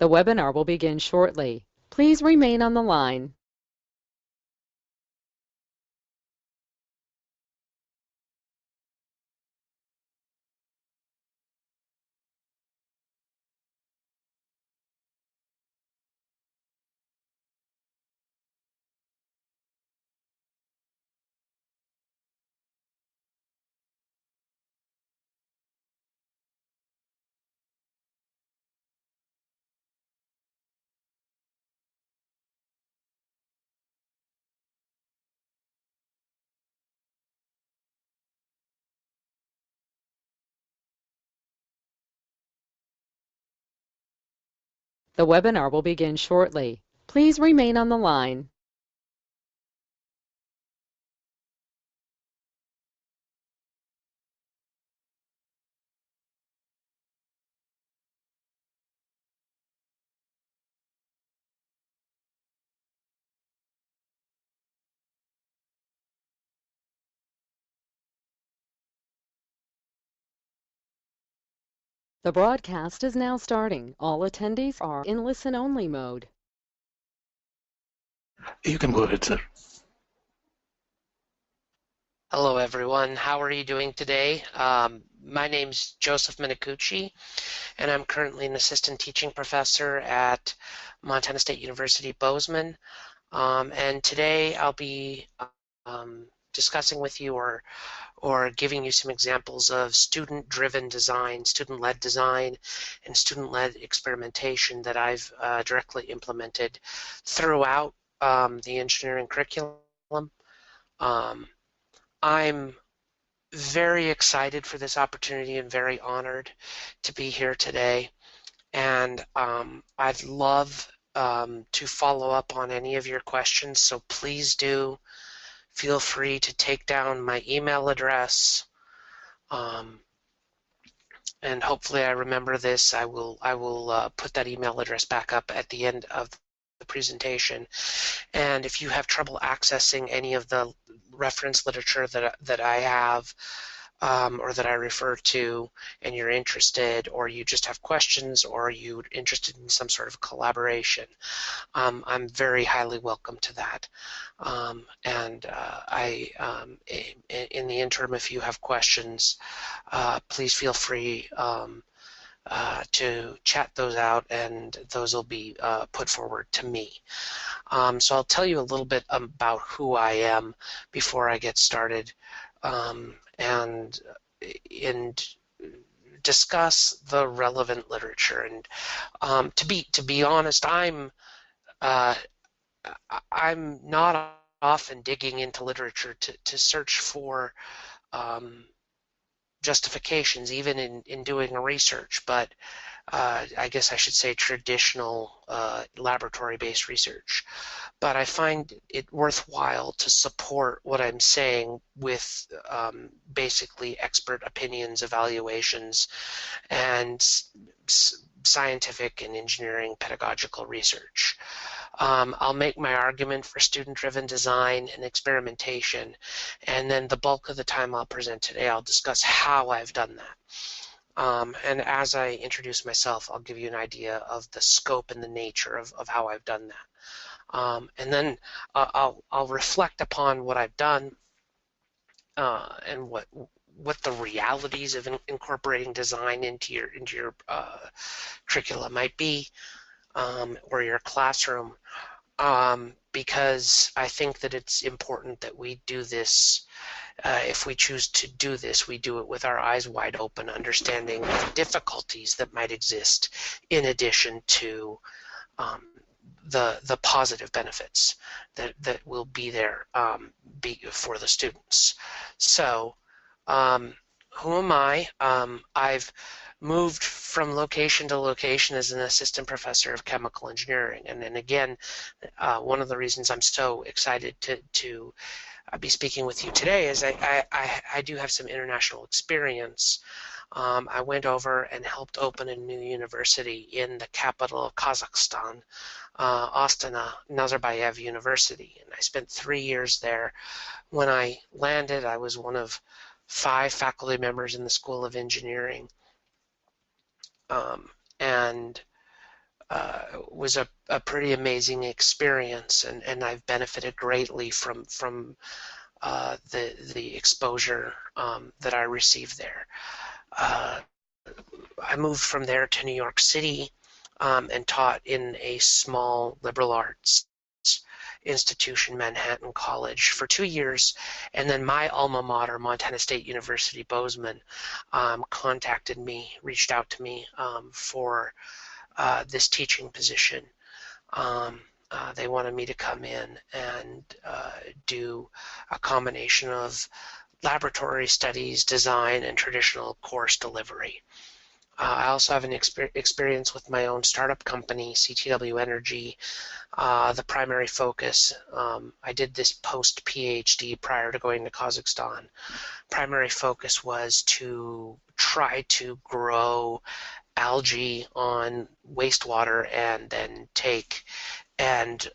The webinar will begin shortly. Please remain on the line. The webinar will begin shortly. Please remain on the line. The broadcast is now starting. All attendees are in listen-only mode. You can go ahead, sir. Hello, everyone. How are you doing today? My name's Joseph Menicucci, and I'm currently an assistant teaching professor at Montana State University, Bozeman. And today I'll be discussing with you or giving you some examples of student-driven design, student-led design, and student-led experimentation that I've directly implemented throughout the engineering curriculum. I'm very excited for this opportunity and very honored to be here today. And I'd love to follow up on any of your questions, so please do feel free to take down my email address. And hopefully I remember this. I will put that email address back up at the end of the presentation. And if you have trouble accessing any of the reference literature that I have or that I refer to, and you're interested, or you just have questions, or you're interested in some sort of collaboration, I'm very highly welcome to that. In the interim, if you have questions, please feel free to chat those out, and those will be put forward to me. So I'll tell you a little bit about who I am before I get started, and discuss the relevant literature. And to be honest, I'm not often digging into literature to search for justifications, even in doing research, but I guess I should say traditional laboratory-based research. But I find it worthwhile to support what I'm saying with basically expert opinions, evaluations, and scientific and engineering pedagogical research. I'll make my argument for student-driven design and experimentation, and then the bulk of the time I'll present today, I'll discuss how I've done that. And as I introduce myself, I'll give you an idea of the scope and the nature of how I've done that. And then I'll reflect upon what I've done and what the realities of incorporating design into your curricula might be, or your classroom, because I think that it's important that we do this. If we choose to do this, we do it with our eyes wide open, understanding the difficulties that might exist in addition to the positive benefits that will be there for the students. So who am I? I've moved from location to location as an assistant professor of chemical engineering. And then again, one of the reasons I'm so excited to be speaking with you today is I do have some international experience. I went over and helped open a new university in the capital of Kazakhstan, Astana Nazarbayev University. And I spent 3 years there. When I landed, I was one of 5 faculty members in the School of Engineering. was a pretty amazing experience, and I've benefited greatly from the exposure that I received there. I moved from there to New York City and taught in a small liberal arts institution, Manhattan College, for 2 years, and then my alma mater, Montana State University Bozeman, contacted me, reached out to me for this teaching position. They wanted me to come in and do a combination of laboratory studies, design, and traditional course delivery. I also have an experience with my own startup company, CTW Energy. The primary focus, I did this post-PhD prior to going to Kazakhstan. Primary focus was to try to grow algae on wastewater and then take and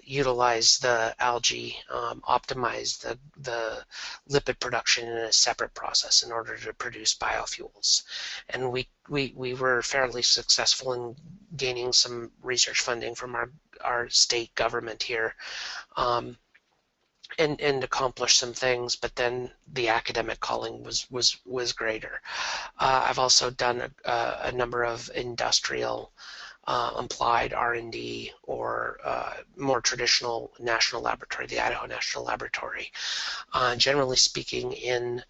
utilize the algae, optimize the lipid production in a separate process in order to produce biofuels. And we were fairly successful in gaining some research funding from our state government here, and accomplish some things, but then the academic calling was greater. I've also done a number of industrial applied R&D or more traditional national laboratory, the Idaho National Laboratory. Generally speaking, in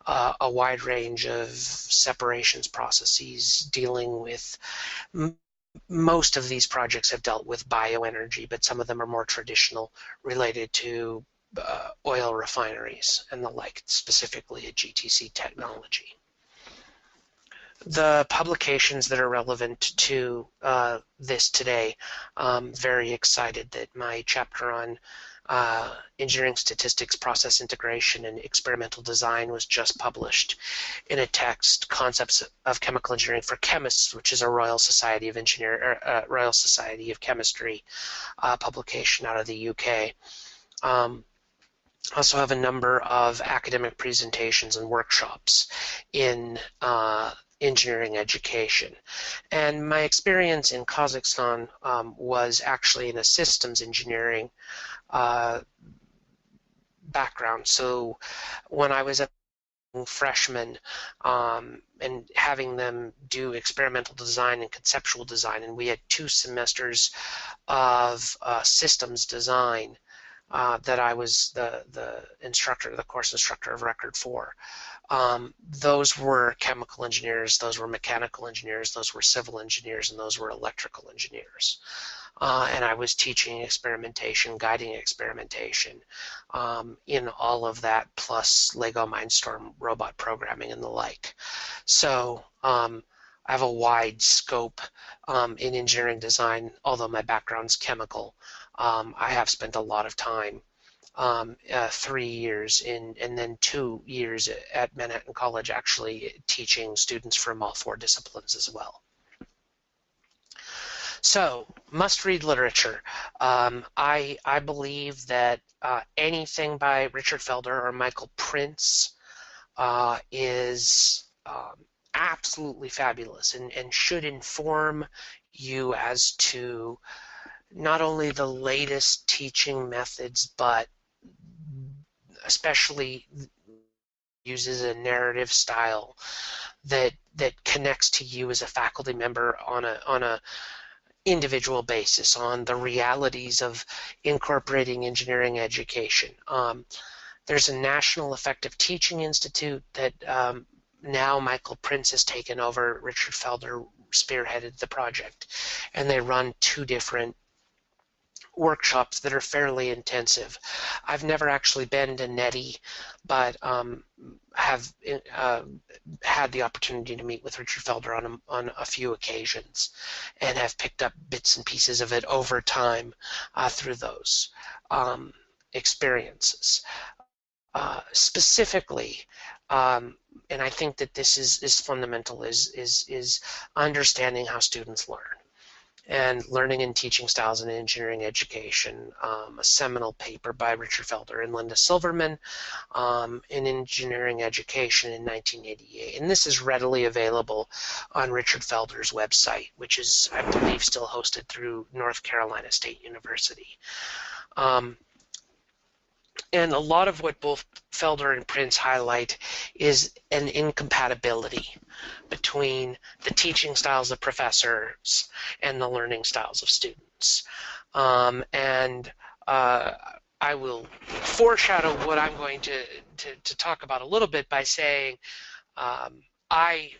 a wide range of separations processes dealing with most of these projects have dealt with bioenergy, but some of them are more traditional, related to oil refineries and the like, specifically a GTC technology. The publications that are relevant to this today, I'm very excited that my chapter on engineering statistics, process integration, and experimental design was just published in a text, Concepts of Chemical Engineering for Chemists, which is a Royal Society of Royal Society of Chemistry publication out of the UK. Also have a number of academic presentations and workshops in engineering education. And my experience in Kazakhstan was actually in a systems engineering background. So when I was a freshman and having them do experimental design and conceptual design, and we had 2 semesters of systems design that I was the instructor, the course instructor of record for. Those were chemical engineers, those were mechanical engineers, those were civil engineers, and those were electrical engineers. And I was teaching experimentation, guiding experimentation in all of that, plus Lego Mindstorm robot programming and the like. So I have a wide scope in engineering design, although my background's chemical. I have spent a lot of time, 3 years and then 2 years at Manhattan College, actually teaching students from all 4 disciplines as well. So, must-read literature. I believe that anything by Richard Felder or Michael Prince is absolutely fabulous and should inform you as to not only the latest teaching methods, but especially uses a narrative style that connects to you as a faculty member on a individual basis, on the realities of incorporating engineering education. There's a National Effective Teaching Institute that now Michael Prince has taken over. Richard Felder spearheaded the project, and they run 2 different workshops that are fairly intensive. I've never actually been to NETI, but have had the opportunity to meet with Richard Felder on a few occasions, and have picked up bits and pieces of it over time through those experiences. Specifically, and I think that this is fundamental, is understanding how students learn. and Learning and Teaching Styles in Engineering Education, a seminal paper by Richard Felder and Linda Silverman in Engineering Education in 1988. And this is readily available on Richard Felder's website, which is, I believe, still hosted through North Carolina State University. And a lot of what both Felder and Prince highlight is an incompatibility between the teaching styles of professors and the learning styles of students. I will foreshadow what I'm going to talk about a little bit by saying I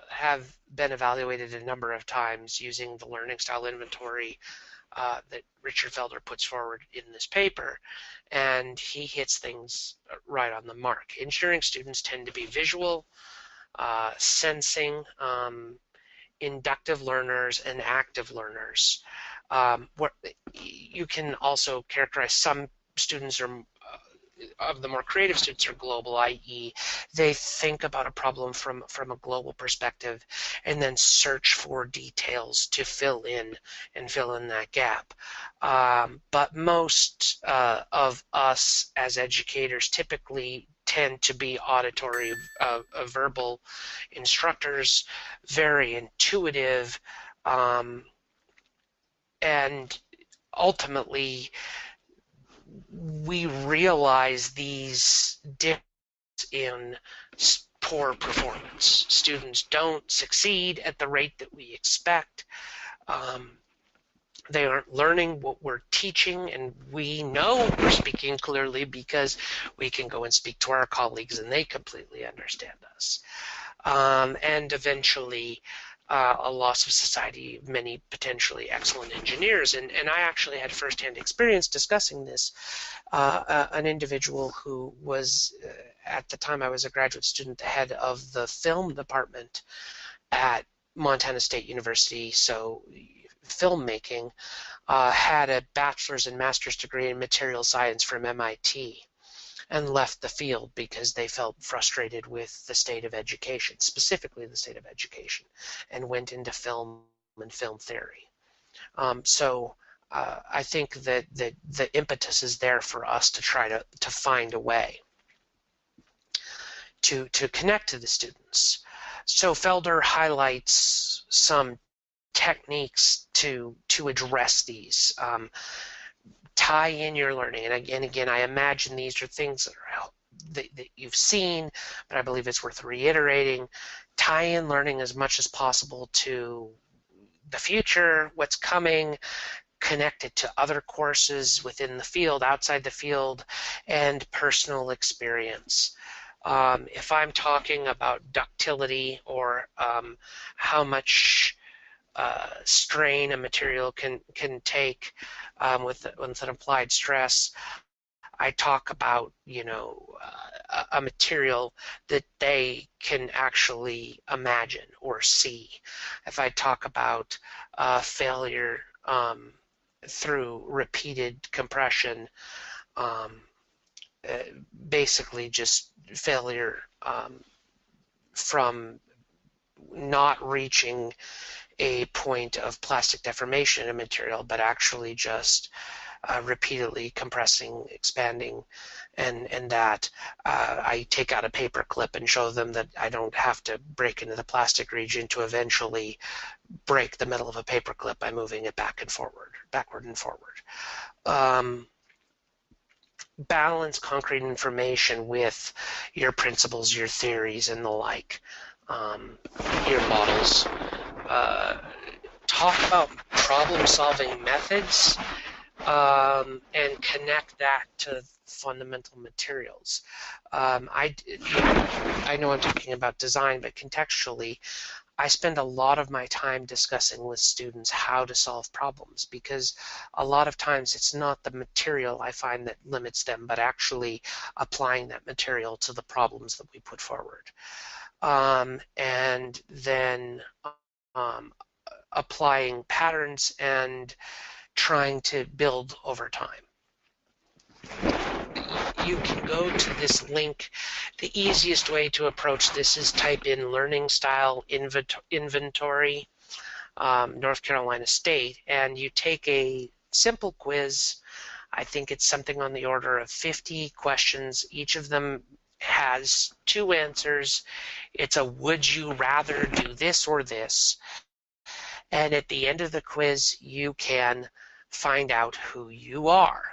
have been evaluated a number of times using the learning style inventory that Richard Felder puts forward in this paper, and he hits things right on the mark. Engineering students tend to be visual, sensing, inductive learners, and active learners. You can also characterize some students are of the more creative students are global, i.e. they think about a problem from a global perspective and then search for details to fill in that gap. But most of us as educators typically tend to be auditory, verbal instructors, very intuitive, and ultimately we realize these dips in poor performance. Students don't succeed at the rate that we expect. They aren't learning what we're teaching, and we know we're speaking clearly because we can go and speak to our colleagues and they completely understand us. And eventually a loss of society of many potentially excellent engineers. And I actually had firsthand experience discussing this. An individual who was, at the time I was a graduate student, the head of the film department at Montana State University, so filmmaking, had a bachelor's and master's degree in material science from MIT, and left the field because they felt frustrated with the state of education, specifically the state of education, and went into film and film theory. I think that the impetus is there for us to try to find a way to connect to the students. So Felder highlights some techniques to address these. Tie in your learning, and again, I imagine these are things that you've seen, but I believe it's worth reiterating. Tie in learning as much as possible to the future, what's coming, connect it to other courses within the field, outside the field, and personal experience. If I'm talking about ductility or how much strain a material can take with an applied stress, I talk about, a material that they can actually imagine or see. If I talk about failure through repeated compression, basically just failure from not reaching a point of plastic deformation in a material, but actually just repeatedly compressing, expanding, and that I take out a paper clip and show them that I don't have to break into the plastic region to eventually break the middle of a paper clip by moving it backward and forward. Balance concrete information with your principles, your theories, and the like, your models. Talk about problem-solving methods and connect that to fundamental materials. I know I'm talking about design, but contextually, I spend a lot of my time discussing with students how to solve problems, because a lot of times it's not the material I find that limits them, but actually applying that material to the problems that we put forward. And then applying patterns and trying to build over time. You can go to this link. The easiest way to approach this is type in learning style inventory North Carolina State, and you take a simple quiz. I think it's something on the order of 50 questions. Each of them has 2 answers. It's a would you rather do this or this? And at the end of the quiz, you can find out who you are,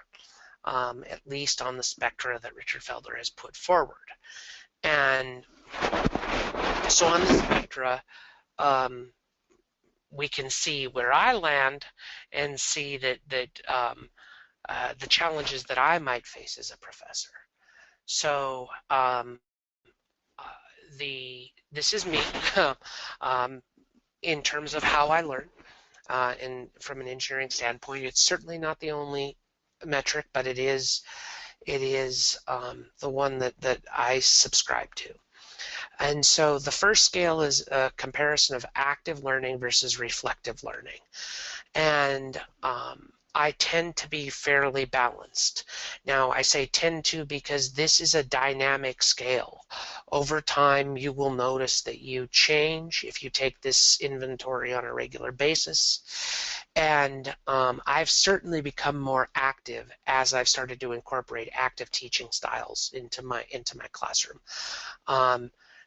at least on the spectra that Richard Felder has put forward. And so on the spectra, we can see where I land and see that the challenges that I might face as a professor. So this is me in terms of how I learn. And from an engineering standpoint, it's certainly not the only metric, but it is the one that I subscribe to. And so the first scale is a comparison of active learning versus reflective learning. And I tend to be fairly balanced. Now, I say tend to because this is a dynamic scale. Over time, you will notice that you change if you take this inventory on a regular basis. And I've certainly become more active as I've started to incorporate active teaching styles into my classroom.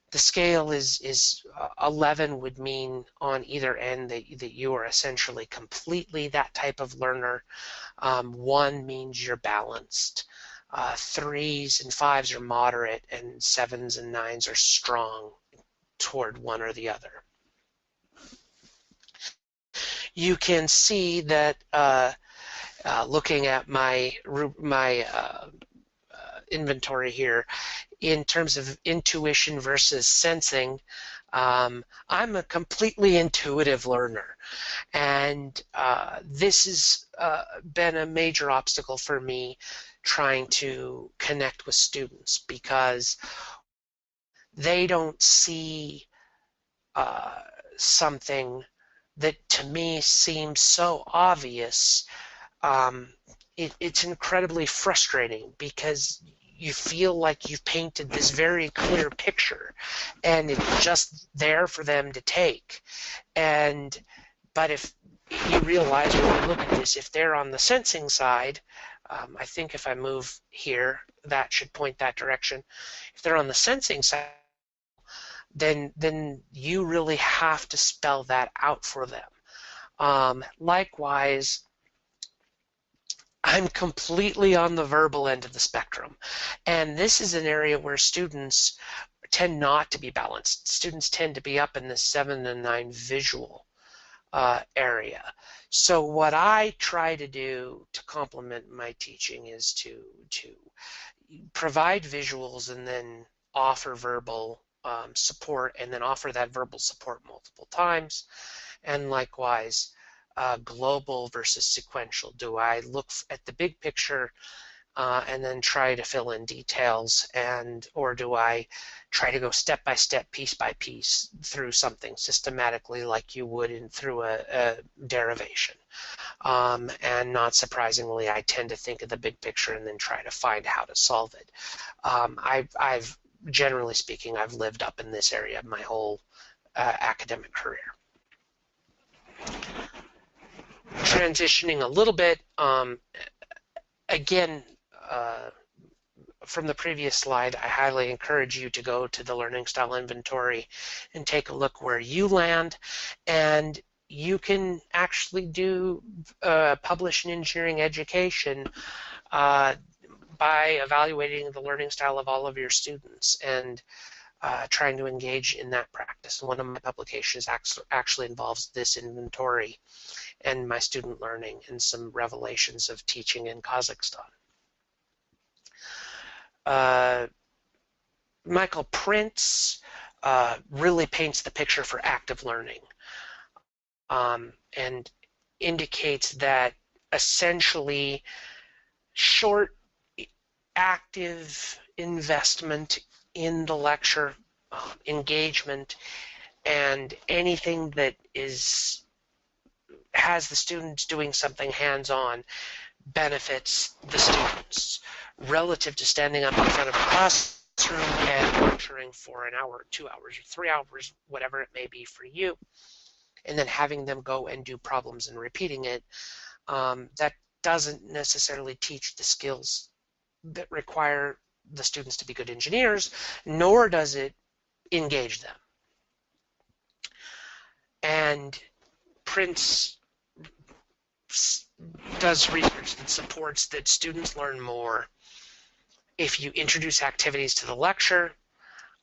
The scale is 11 would mean on either end that you are essentially completely that type of learner. 1 means you're balanced. 3s and 5s are moderate, and 7s and 9s are strong toward one or the other. You can see that looking at my inventory here, in terms of intuition versus sensing, I'm a completely intuitive learner, and this has been a major obstacle for me trying to connect with students because they don't see something that to me seems so obvious. It's incredibly frustrating because you feel like you've painted this very clear picture and it's just there for them to take. But if you realize when you look at this, if they're on the sensing side, I think if I move here, that should point that direction. If they're on the sensing side, then you really have to spell that out for them. Likewise, I'm completely on the verbal end of the spectrum, and this is an area where students tend not to be balanced. Students tend to be up in the 7 and 9 visual area. So what I try to do to complement my teaching is to provide visuals and then offer verbal support, and then offer that verbal support multiple times. And likewise, global versus sequential. Do I look at the big picture and then try to fill in details, or do I try to go step by step, piece by piece through something systematically like you would through a derivation? And not surprisingly, I tend to think of the big picture and then try to find how to solve it. I've generally speaking, I've lived up in this area my whole academic career. Transitioning a little bit, again, from the previous slide, I highly encourage you to go to the Learning Style Inventory and take a look where you land, and you can actually do publish in engineering education by evaluating the learning style of all of your students and trying to engage in that practice. And one of my publications actually involves this inventory and my student learning and some revelations of teaching in Kazakhstan. Michael Prince really paints the picture for active learning and indicates that essentially short active investment in the lecture, engagement, and anything that has the students doing something hands-on benefits the students relative to standing up in front of a classroom and lecturing for an hour, 2 hours, or 3 hours, whatever it may be for you. and then having them go and do problems and repeating it, that doesn't necessarily teach the skills that require the students to be good engineers, nor does it engage them. And Prince does research that supports that students learn more if you introduce activities to the lecture,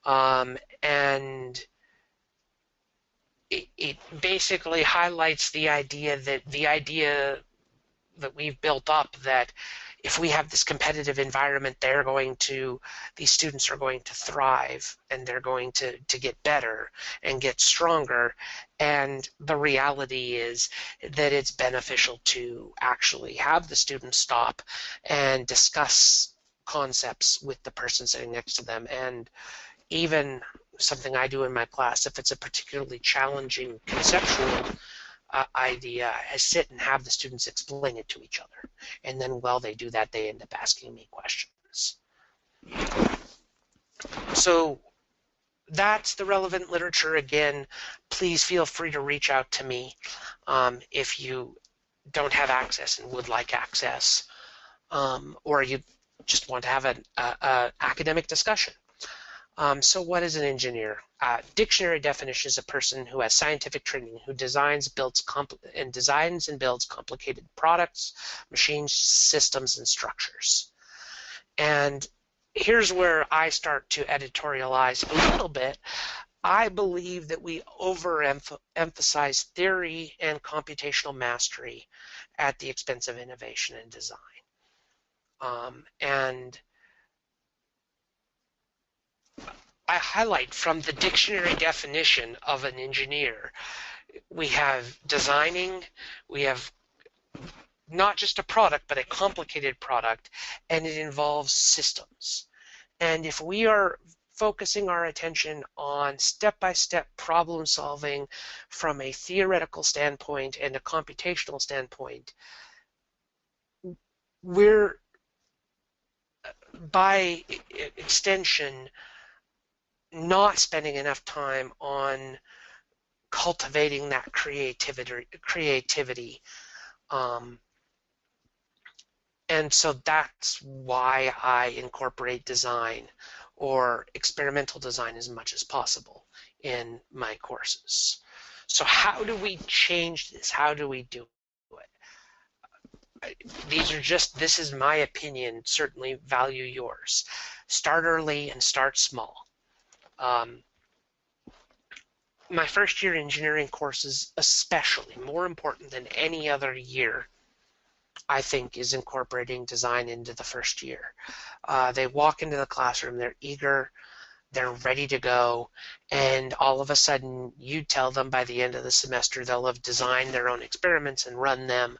and it basically highlights the idea that we've built up, that if we have this competitive environment, these students are going to thrive, and they're going to get better and get stronger. And the reality is that it's beneficial to actually have the students stop and discuss concepts with the person sitting next to them. And even something I do in my class, if it's a particularly challenging conceptual idea, I sit and have the students explain it to each other. And then while they do that, they end up asking me questions. So that's the relevant literature. Again, please feel free to reach out to me if you don't have access and would like access, or you just want to have an academic discussion. So what is an engineer? Dictionary definition is a person who has scientific training, who designs and builds complicated products, machines, systems, and structures. And here's where I start to editorialize a little bit. I believe that we overemphasize theory and computational mastery at the expense of innovation and design. And I highlight from the dictionary definition of an engineer, we have designing, we have not just a product, but a complicated product, and it involves systems. And if we are focusing our attention on step-by-step problem solving from a theoretical standpoint and a computational standpoint, we're, by extension, not spending enough time on cultivating that creativity. And so that's why I incorporate design or experimental design as much as possible in my courses. So how do we change this? How do we do it? This is my opinion, certainly value yours. Start early and start small. My first year engineering courses, especially more important than any other year, I think, is incorporating design into the first year. They walk into the classroom, they're eager, they're ready to go, and all of a sudden you tell them by the end of the semester they'll have designed their own experiments and run them,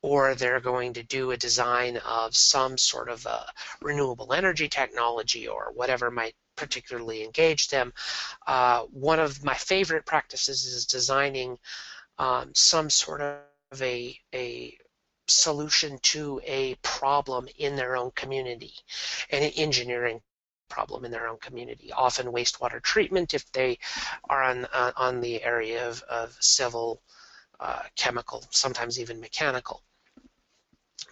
or they're going to do a design of some sort of a renewable energy technology or whatever might particularly engage them. One of my favorite practices is designing some sort of a solution to a problem in their own community, an engineering problem in their own community, often wastewater treatment if they are on the area of civil, chemical, sometimes even mechanical.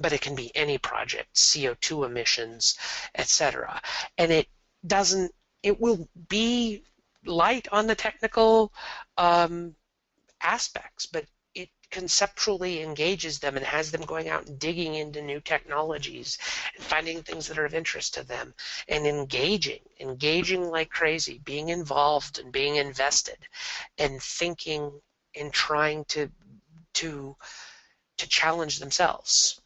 But it can be any project, CO2 emissions, etc. And it will be light on the technical aspects, but it conceptually engages them and has them going out and digging into new technologies and finding things that are of interest to them and engaging like crazy, being involved and being invested and thinking and trying to challenge themselves.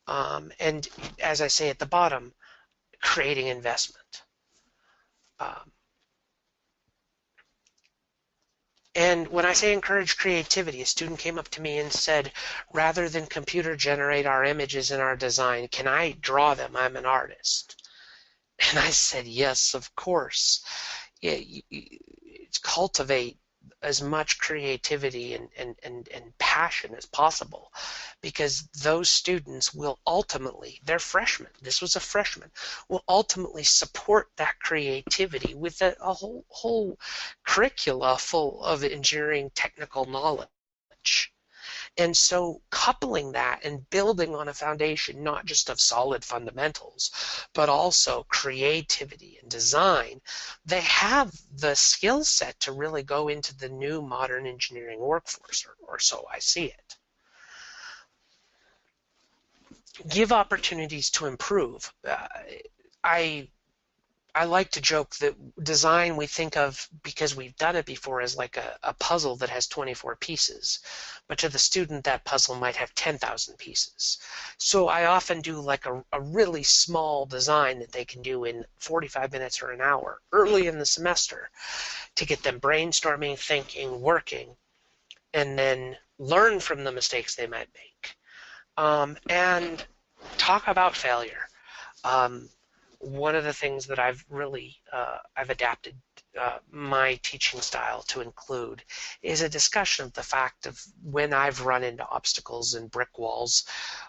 And as I say at the bottom, creating investment. And when I say encourage creativity, a student came up to me and said, rather than computer generate our images in our design, can I draw them? I'm an artist. And I said, yes, of course. It's cultivate as much creativity and passion as possible, because those students will ultimately, they're freshmen, this was a freshman, will ultimately support that creativity with a whole curricula full of engineering technical knowledge. And so coupling that and building on a foundation not just of solid fundamentals, but also creativity and design, they have the skill set to really go into the new modern engineering workforce, or so I see it. Give opportunities to improve. I like to joke that design we think of, because we've done it before, as like a puzzle that has 24 pieces. But to the student, that puzzle might have 10,000 pieces. So I often do like a really small design that they can do in 45 minutes or an hour early in the semester to get them brainstorming, thinking, working, and then learn from the mistakes they might make. And talk about failure. One of the things that I've really I've adapted my teaching style to include is a discussion of the fact of when I've run into obstacles and brick walls,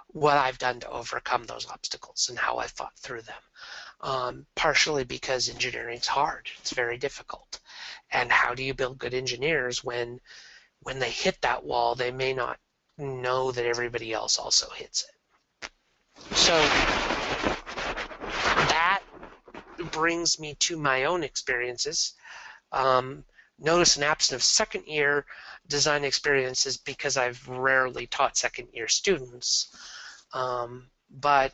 what I've done to overcome those obstacles and how I fought through them. Partially because engineering's hard, it's very difficult, and how do you build good engineers when they hit that wall, they may not know that everybody else also hits it. So that brings me to my own experiences. Notice an absence of second year design experiences because I've rarely taught second year students. But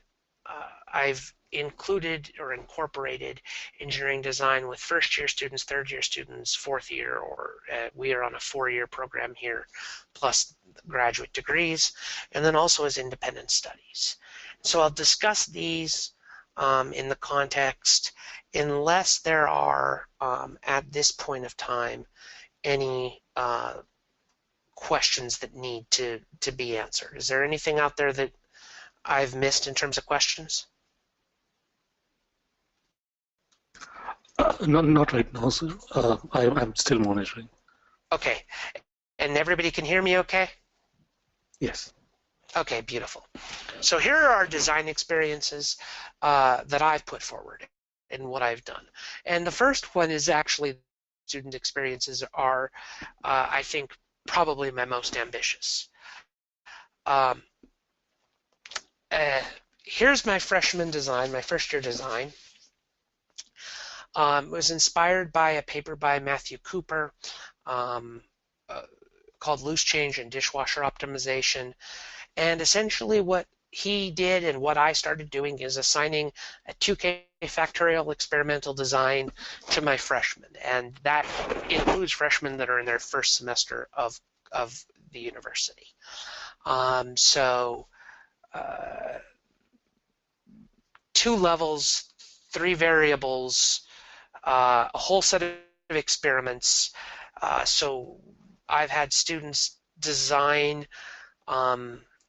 I've included or incorporated engineering design with first year students, third year students, fourth year, or we are on a 4-year program here, plus graduate degrees, and then also as independent studies. So I'll discuss these in the context, unless there are, at this point of time, any questions that need to be answered. Is there anything out there that I've missed in terms of questions? Not right now, sir. I'm still monitoring. Okay. And everybody can hear me okay? Yes. Okay, beautiful. So here are our design experiences that I've put forward and what I've done. And the first one is actually student experiences are, I think, probably my most ambitious. Here's my freshman design, my first year design. It was inspired by a paper by Matthew Cooper called Loose Change and Dishwasher Optimization. And essentially what he did and what I started doing is assigning a 2K factorial experimental design to my freshmen. And that includes freshmen that are in their first semester of the university. So 2 levels, 3 variables, a whole set of experiments. So I've had students design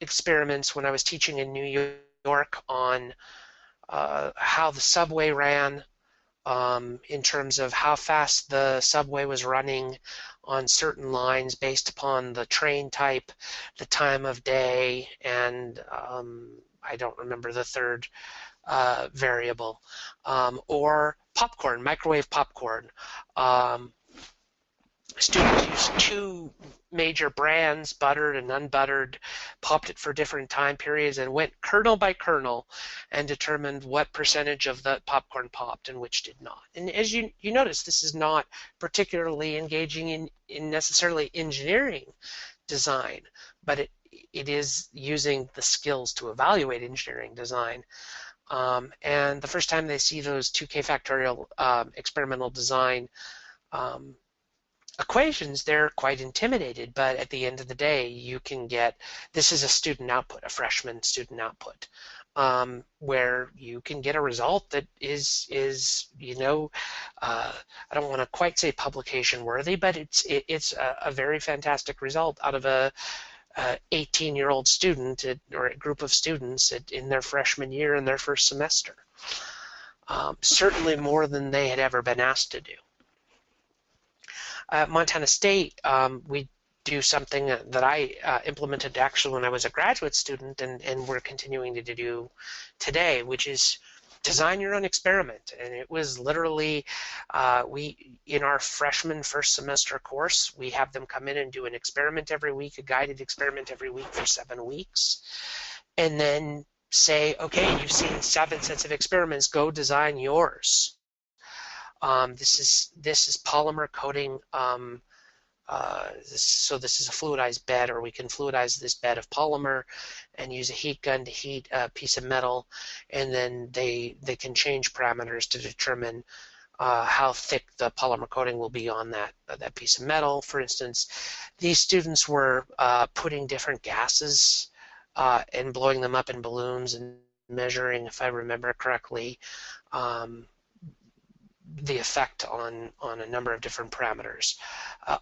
experiments when I was teaching in New York on how the subway ran, in terms of how fast the subway was running on certain lines based upon the train type, the time of day, and I don't remember the third variable, or popcorn, microwave popcorn. Students used 2 major brands, buttered and unbuttered, popped it for different time periods, and went kernel by kernel and determined what percentage of the popcorn popped and which did not. And as you notice, this is not particularly engaging in necessarily engineering design, but it is using the skills to evaluate engineering design. And the first time they see those 2K factorial experimental design equations, they're quite intimidated, but at the end of the day, you can get, this is a student output, a freshman student output, where you can get a result that is I don't want to quite say publication worthy, but it's a very fantastic result out of a 18-year-old student or a group of students in their freshman year in their first semester. Certainly more than they had ever been asked to do. At Montana State, we do something that I implemented actually when I was a graduate student, and we're continuing to do today, which is design your own experiment. And it was literally, we in our freshman first semester course, we have them come in and do an experiment every week, a guided experiment every week for 7 weeks, and then say, okay, you've seen 7 sets of experiments, go design yours. This is polymer coating. So this is a fluidized bed, or we can fluidize this bed of polymer and use a heat gun to heat a piece of metal, and then they can change parameters to determine how thick the polymer coating will be on that piece of metal. For instance, these students were putting different gases and blowing them up in balloons and measuring, if I remember correctly, the effect on a number of different parameters.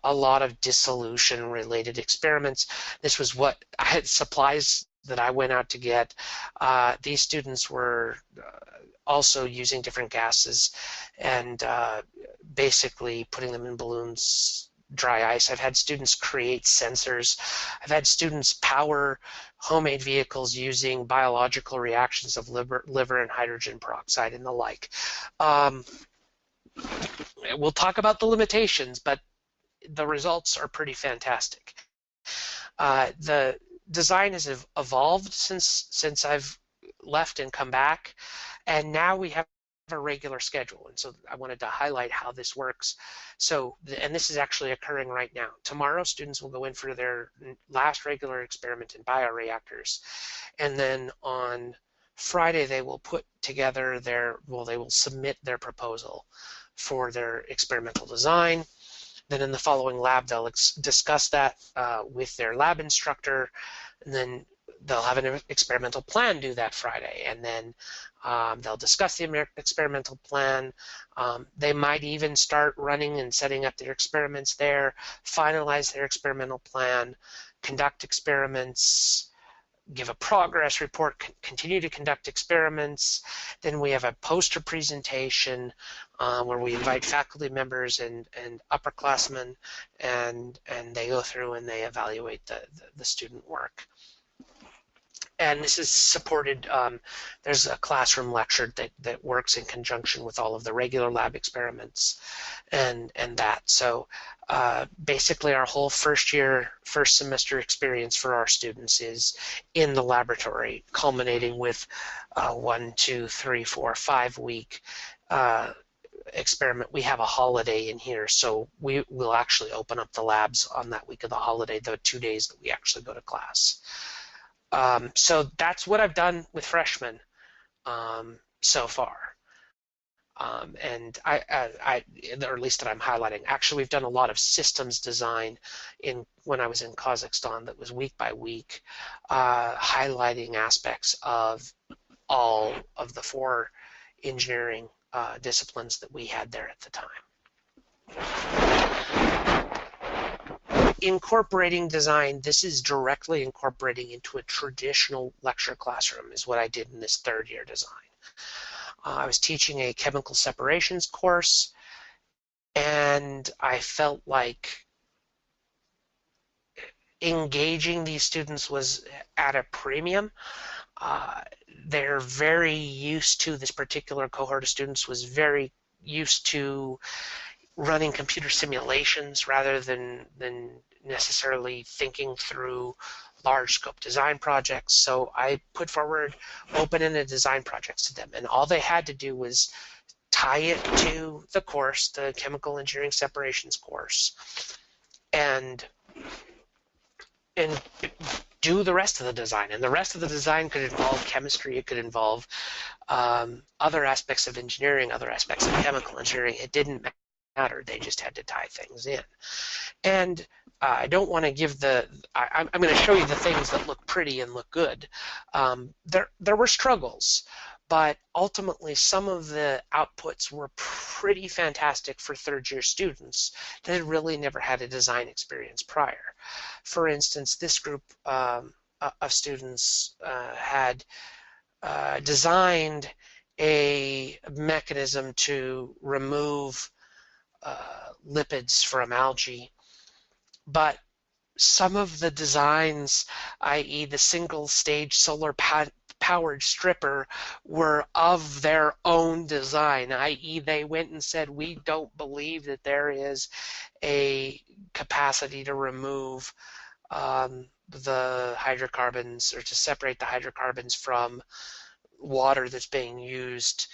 A lot of dissolution related experiments. This was what I had supplies that I went out to get. These students were also using different gases and basically putting them in balloons, dry ice. I've had students create sensors. I've had students power homemade vehicles using biological reactions of liver and hydrogen peroxide and the like. We'll talk about the limitations, but the results are pretty fantastic. The design has evolved since I've left and come back, and now we have a regular schedule, and so I wanted to highlight how this works. So, and this is actually occurring right now. Tomorrow, students will go in for their last regular experiment in bioreactors, and then on Friday they will put together they will submit their proposal for their experimental design. Then in the following lab, they'll discuss that with their lab instructor, and then they'll have an experimental plan due that Friday, and then they'll discuss the experimental plan. They might even start running and setting up their experiments there, finalize their experimental plan, conduct experiments, give a progress report, continue to conduct experiments. Then we have a poster presentation where we invite faculty members and upperclassmen, and they go through and they evaluate the student work. And this is supported, there's a classroom lecture that works in conjunction with all of the regular lab experiments and that. So basically our whole first semester experience for our students is in the laboratory, culminating with 1, 2, 3, 4, 5 week experiment. We have a holiday in here, so we will actually open up the labs on that week of the holiday, the 2 days that we actually go to class. So that's what I've done with freshmen so far, and or at least that I'm highlighting. Actually, we've done a lot of systems design when I was in Kazakhstan that was week by week, highlighting aspects of all of the 4 engineering disciplines that we had there at the time. Incorporating design, this is directly incorporating into a traditional lecture classroom is what I did in this 3rd year design. I was teaching a chemical separations course, and I felt like engaging these students was at a premium. They're very used to, this particular cohort of students was very used to running computer simulations rather than necessarily thinking through large scope design projects. So I put forward open-ended design projects to them, and all they had to do was tie it to the course, the chemical engineering separations course, and do the rest of the design. And the rest of the design could involve chemistry, it could involve other aspects of engineering, other aspects of chemical engineering. It didn't matter. They just had to tie things in. And I don't want to give I'm going to show you the things that look pretty and look good. There were struggles, but ultimately some of the outputs were pretty fantastic for 3rd year students that had really never had a design experience prior. For instance, this group of students had designed a mechanism to remove lipids from algae, but some of the designs, i.e. the single stage solar powered stripper, were of their own design, i.e. they went and said, we don't believe that there is a capacity to remove the hydrocarbons, or to separate the hydrocarbons from water that's being used,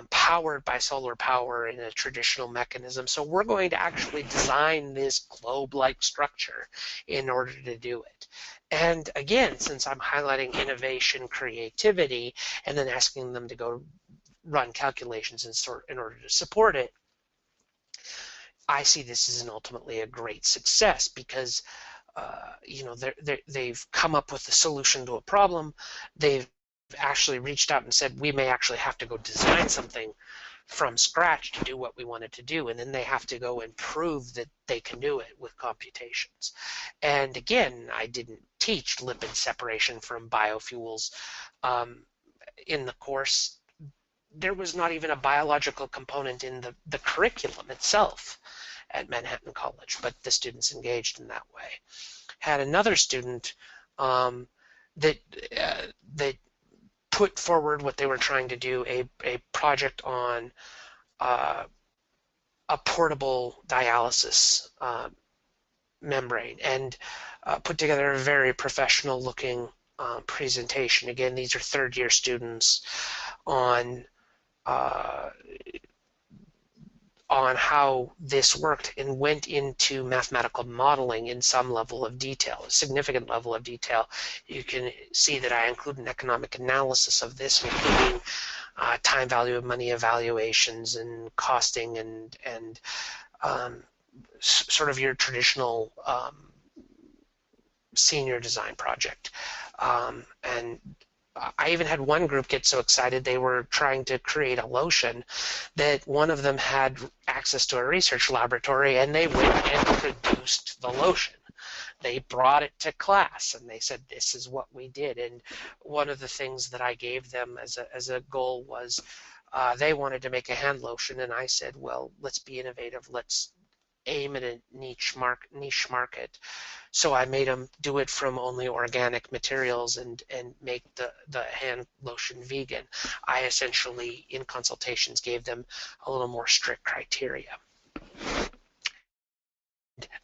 powered by solar power in a traditional mechanism. So we're going to actually design this globe-like structure in order to do it. And again, since I'm highlighting innovation, creativity, and then asking them to go run calculations in order to support it, I see this as ultimately a great success, because they've come up with a solution to a problem. They've actually reached out and said, we may actually have to go design something from scratch to do what we wanted to do, and then they have to go and prove that they can do it with computations. And again, I didn't teach lipid separation from biofuels in the course. There was not even a biological component in the curriculum itself at Manhattan College, but the students engaged in that way. Had another student that put forward what they were trying to do, a project on a portable dialysis membrane, and put together a very professional looking presentation. Again, these are third-year students on how this worked, and went into mathematical modeling in some level of detail, a significant level of detail. You can see that I include an economic analysis of this, including time value of money evaluations and costing, and sort of your traditional senior design project. And I even had one group get so excited they were trying to create a lotion that one of them had access to a research laboratory, and they went and produced the lotion. They brought it to class and they said, this is what we did. And one of the things that I gave them as a goal was they wanted to make a hand lotion, and I said, well, let's be innovative. Let's aim at a niche market. So I made them do it from only organic materials and make the hand lotion vegan. I essentially, in consultations, gave them a little more strict criteria.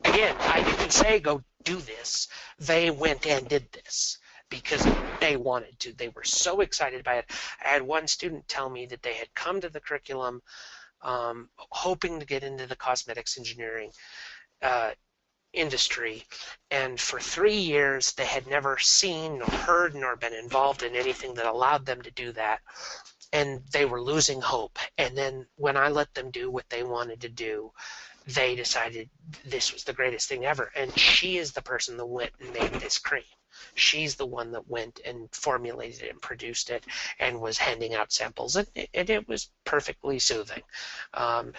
Again, I didn't say go do this. They went and did this because they wanted to. They were so excited by it. I had one student tell me that they had come to the curriculum hoping to get into the cosmetics engineering industry, and for 3 years they had never seen nor heard nor been involved in anything that allowed them to do that, and they were losing hope. And then when I let them do what they wanted to do, they decided this was the greatest thing ever. And she is the person that went and made this cream. She's the one that went and formulated it and produced it and was handing out samples, and it was perfectly soothing,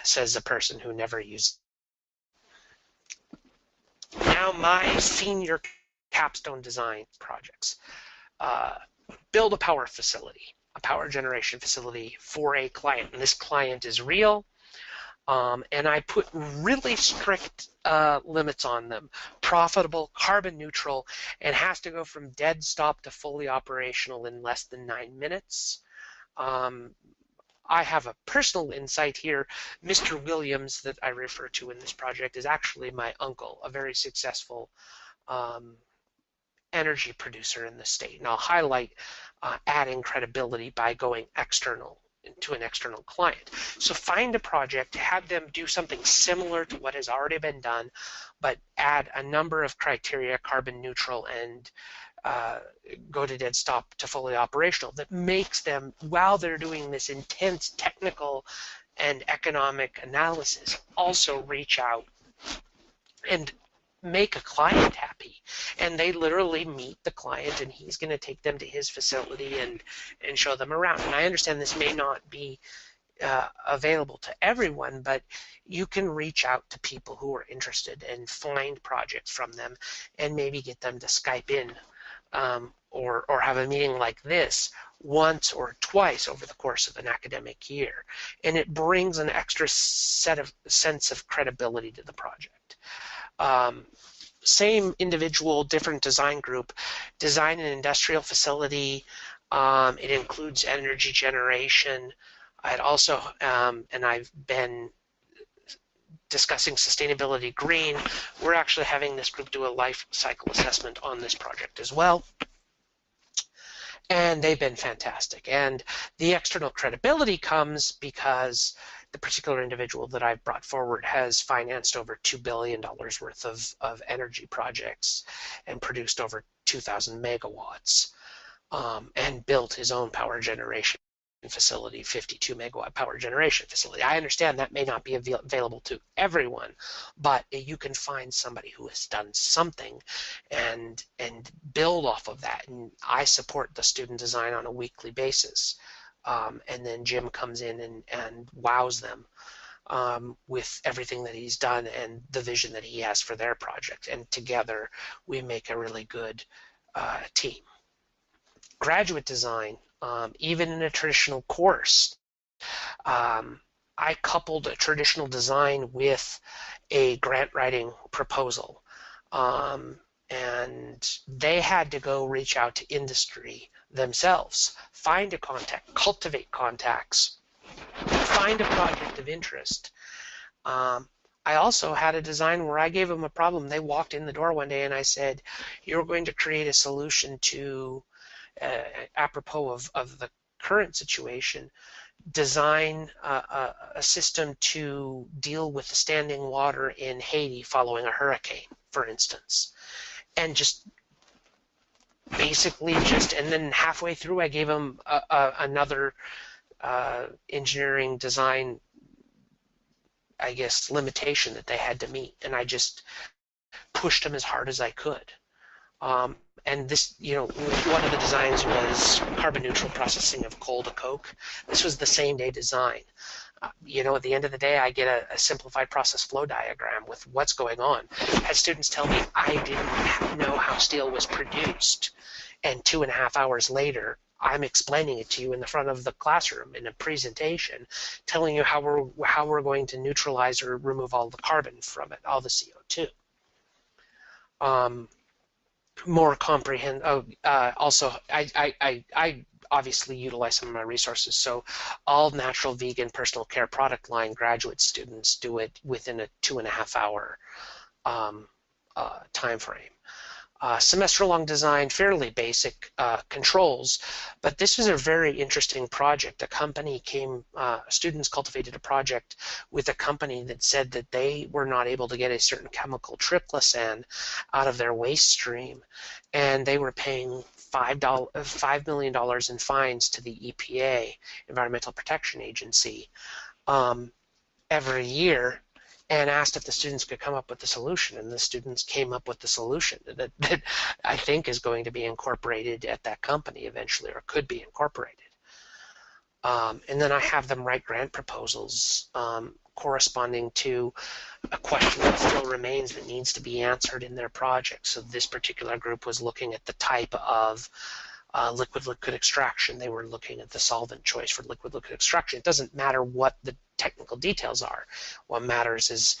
says the person who never used it. Now my senior capstone design projects. Build a power facility, a power generation facility for a client, and this client is real. And I put really strict limits on them: profitable, carbon neutral, and has to go from dead stop to fully operational in less than 9 minutes. I have a personal insight here. Mr. Williams, that I refer to in this project, is actually my uncle, a very successful energy producer in the state. And I'll highlight adding credibility by going external to an external client. So find a project, have them do something similar to what has already been done, but add a number of criteria, carbon neutral, and go to dead stop to fully operational, that makes them, while they're doing this intense technical and economic analysis, also reach out and make a client happy. And they literally meet the client, and he's going to take them to his facility and show them around. And I understand this may not be available to everyone, but you can reach out to people who are interested and find projects from them and maybe get them to Skype in or have a meeting like this once or twice over the course of an academic year, and it brings an extra sense of credibility to the project. Same individual, different design group, design an industrial facility. It includes energy generation. I'd also, and I've been discussing sustainability green. We're actually having this group do a life cycle assessment on this project as well. And they've been fantastic. And the external credibility comes because the particular individual that I've brought forward has financed over $2 billion worth of energy projects and produced over 2,000 megawatts and built his own power generation facility, 52 megawatt power generation facility. I understand that may not be available to everyone, but you can find somebody who has done something and build off of that. And I support the student design on a weekly basis. And then Jim comes in and wows them with everything that he's done and the vision that he has for their project. And together we make a really good team. Graduate design, even in a traditional course, I coupled a traditional design with a grant writing proposal. And they had to go reach out to industry themselves, find a contact, cultivate contacts, find a project of interest. I also had a design where I gave them a problem. They walked in the door one day and I said, you're going to create a solution to, apropos of the current situation, design a system to deal with the standing water in Haiti following a hurricane, for instance. And just basically and then halfway through I gave them another engineering design, I guess, limitation that they had to meet, and I just pushed them as hard as I could. And this, one of the designs was carbon neutral processing of coal to coke. This was the same day design. At the end of the day, I get a simplified process flow diagram with what's going on. I had students tell me I didn't know how steel was produced, and 2.5 hours later, I'm explaining it to you in the front of the classroom in a presentation, telling you how we're going to neutralize or remove all the carbon from it, all the CO2. More comprehensive. Also, I obviously utilize some of my resources. So all natural vegan personal care product line graduate students do it within a 2.5 hour time frame. Semester-long design, fairly basic controls, but this was a very interesting project. A company students cultivated a project with a company that said that they were not able to get a certain chemical triclosan out of their waste stream, and they were paying $5 million in fines to the EPA, Environmental Protection Agency, every year, and asked if the students could come up with the solution, and the students came up with the solution that I think is going to be incorporated at that company eventually, or could be incorporated. And then I have them write grant proposals corresponding to a question that still remains that needs to be answered in their project. So this particular group was looking at the type of liquid extraction. They were looking at the solvent choice for liquid extraction. It doesn't matter what the technical details are. What matters is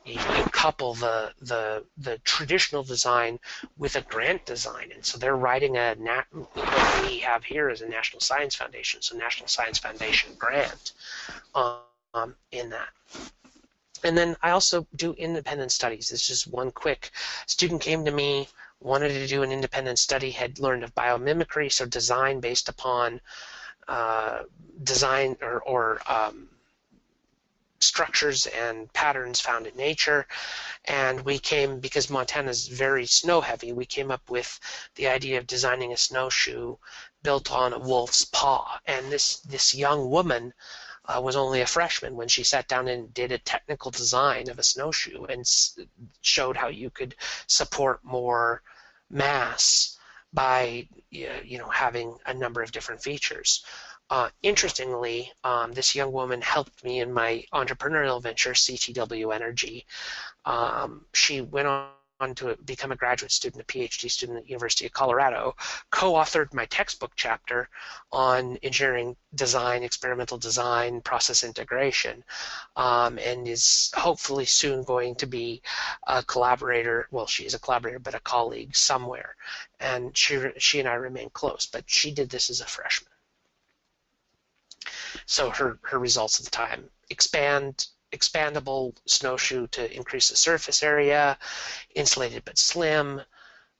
you couple the traditional design with a grant design, and so they're writing what we have here is a National Science Foundation, so National Science Foundation grant in that. And then I also do independent studies. It's just one quick. Student came to me, wanted to do an independent study, had learned of biomimicry, so design based upon design or structures and patterns found in nature. And we came, because Montana's very snow heavy, we came up with the idea of designing a snowshoe built on a wolf's paw. And this young woman was only a freshman when she sat down and did a technical design of a snowshoe and showed how you could support more mass by having a number of different features. Interestingly, this young woman helped me in my entrepreneurial venture, CTW Energy. She went on to become a graduate student, a PhD student at the University of Colorado, co-authored my textbook chapter on engineering design, experimental design, process integration, and is hopefully soon going to be a collaborator. Well, she's a collaborator, but a colleague somewhere. And she and I remain close, but she did this as a freshman. So her results at the time: expandable snowshoe to increase the surface area, insulated but slim,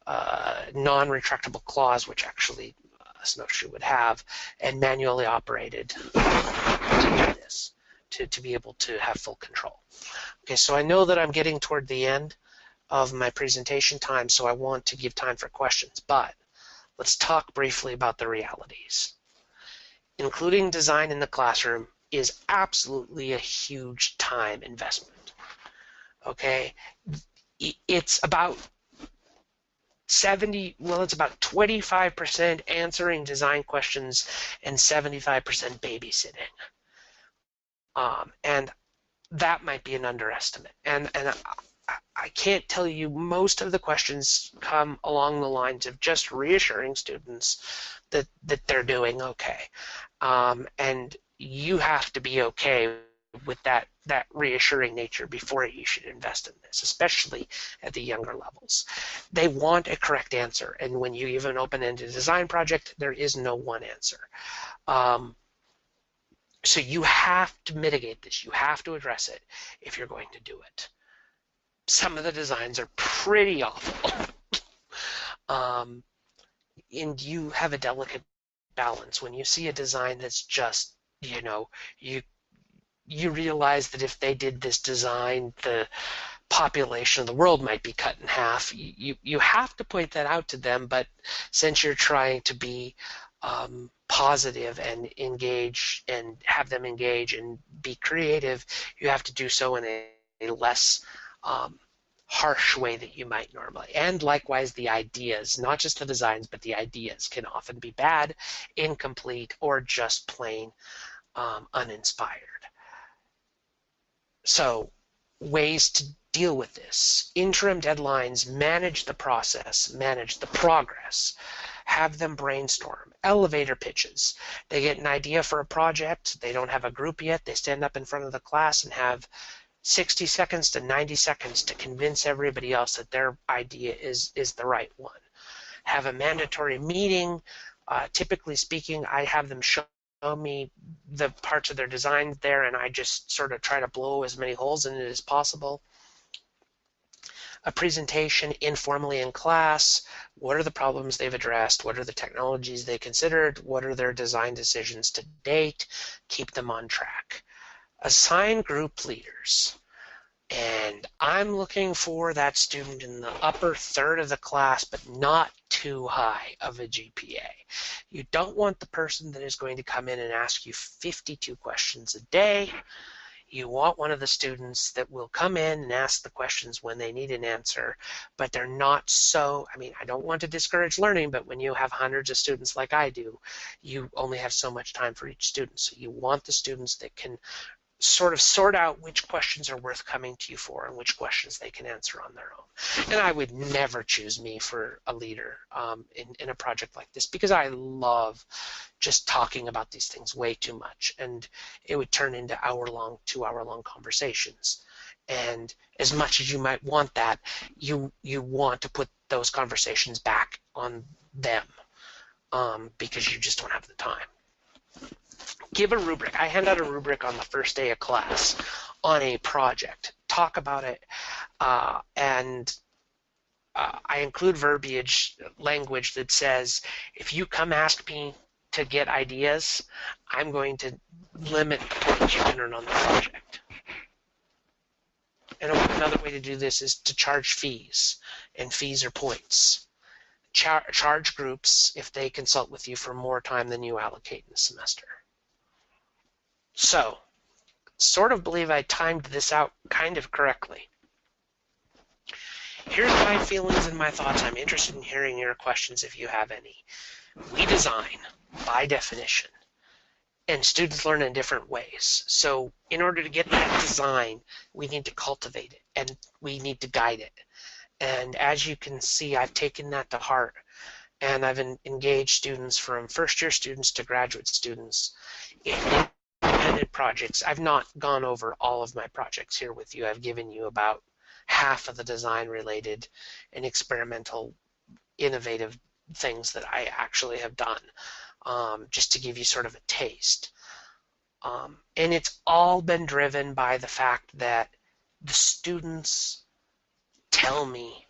non-retractable claws, which actually a snowshoe would have, and manually operated to do this, to be able to have full control. Okay, so I know that I'm getting toward the end of my presentation time, so I want to give time for questions, but let's talk briefly about the realities. Including design in the classroom is absolutely a huge time investment. Okay, it's about 25% answering design questions and 75% babysitting. And that might be an underestimate. And I can't tell you, most of the questions come along the lines of just reassuring students that they're doing okay. And you have to be okay with that reassuring nature before you should invest in this, especially at the younger levels. They want a correct answer, and when you give an open-ended design project, there is no one answer. So you have to mitigate this. You have to address it if you're going to do it. Some of the designs are pretty awful. And you have a delicate balance. When you see a design that's just, you realize that if they did this design, the population of the world might be cut in half. You have to point that out to them, but since you're trying to be positive and engage and have them engage and be creative, you have to do so in a less harsh way that you might normally. And likewise, the ideas, not just the designs, but the ideas can often be bad, incomplete, or just plain uninspired. So, ways to deal with this: interim deadlines, manage the process, manage the progress, have them brainstorm, elevator pitches. They get an idea for a project, they don't have a group yet, they stand up in front of the class and have 60 seconds to 90 seconds to convince everybody else that their idea is the right one. Have a mandatory meeting. Typically speaking, I have them show me the parts of their design there, and I just sort of try to blow as many holes in it as possible. A presentation informally in class. What are the problems they've addressed? What are the technologies they considered? What are their design decisions to date? Keep them on track. Assign group leaders. And I'm looking for that student in the upper third of the class, but not too high of a GPA. You don't want the person that is going to come in and ask you 52 questions a day. You want one of the students that will come in and ask the questions when they need an answer, but they're not so, I don't want to discourage learning, but when you have hundreds of students like I do, you only have so much time for each student. So you want the students that can sort of sort out which questions are worth coming to you for and which questions they can answer on their own. And I would never choose me for a leader in a project like this, because I love just talking about these things way too much, and it would turn into hour-long, 2-hour-long conversations. And as much as you might want that, you want to put those conversations back on them because you just don't have the time. Give a rubric. I hand out a rubric on the first day of class on a project. Talk about it, and I include verbiage, language that says, if you come ask me to get ideas, I'm going to limit the points you can earn on the project. And another way to do this is to charge fees, and fees are points. Charge groups if they consult with you for more time than you allocate in the semester. So, sort of believe I timed this out kind of correctly. Here's my feelings and my thoughts. I'm interested in hearing your questions if you have any. We design, by definition, and students learn in different ways. So in order to get that design, we need to cultivate it, and we need to guide it. And as you can see, I've taken that to heart, and I've engaged students from first-year students to graduate students in independent projects. I've not gone over all of my projects here with you. I've given you about half of the design-related and experimental, innovative things that I actually have done, just to give you sort of a taste. And it's all been driven by the fact that the students tell me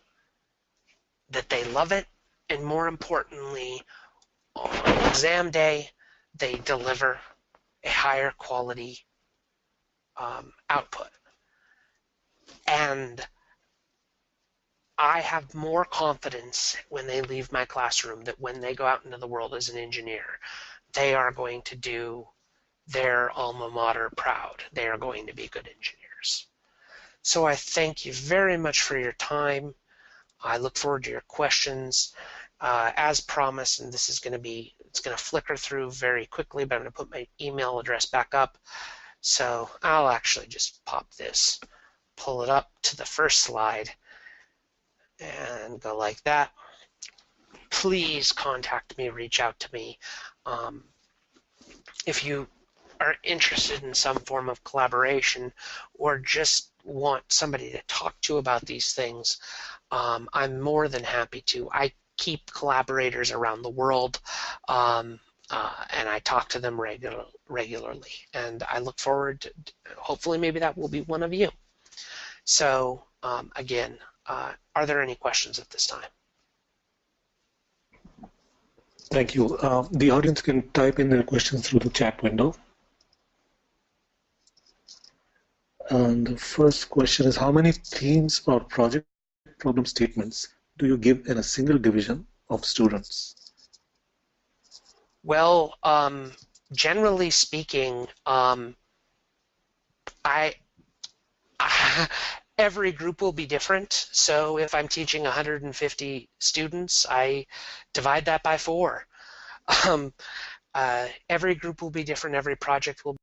that they love it, and more importantly, on exam day, they deliver a higher quality output. And I have more confidence when they leave my classroom that when they go out into the world as an engineer, they are going to do their alma mater proud. They are going to be good engineers. So I thank you very much for your time. I look forward to your questions. As promised, and this is going to be, it's going to flicker through very quickly, but I'm going to put my email address back up. So I'll actually just pop this, pull it up to the first slide, and go like that. Please contact me, reach out to me. If you are interested in some form of collaboration or just want somebody to talk to about these things, I'm more than happy to. I keep collaborators around the world, and I talk to them regularly. And I look forward to, hopefully maybe that will be one of you. So again, are there any questions at this time? Thank you. The audience can type in their questions through the chat window. And the first question is, how many themes or project problem statements do you give in a single division of students? Well, generally speaking, every group will be different. So if I'm teaching 150 students, I divide that by 4. Every group will be different. Every project will